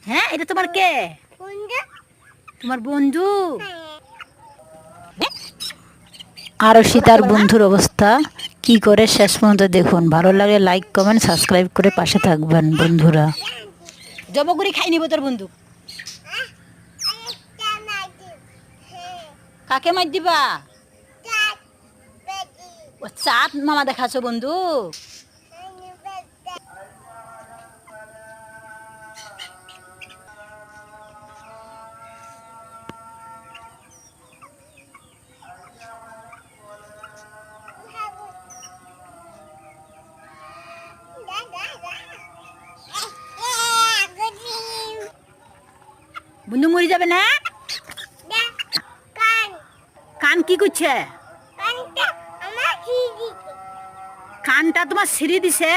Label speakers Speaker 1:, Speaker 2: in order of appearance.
Speaker 1: হ্যাঁ, এটা তোমার কে? তোমার বন্ধু? আর সীতার বন্ধুর অবস্থা কি করে শেষ পর্যন্ত দেখুন। ভালো লাগে লাইক কমেন্ট সাবস্ক্রাইব করে পাশে থাকবেন বন্ধুরা। জবগুড়ি খাই নিব তোর বন্ধু। কাকে মার দিবা? ও চাঁদ মামা দেখাছো বন্ধু? বন্ধু মরে যাবে না? কান কি করছে? কানটা তোমার সিঁড়ি দিছে।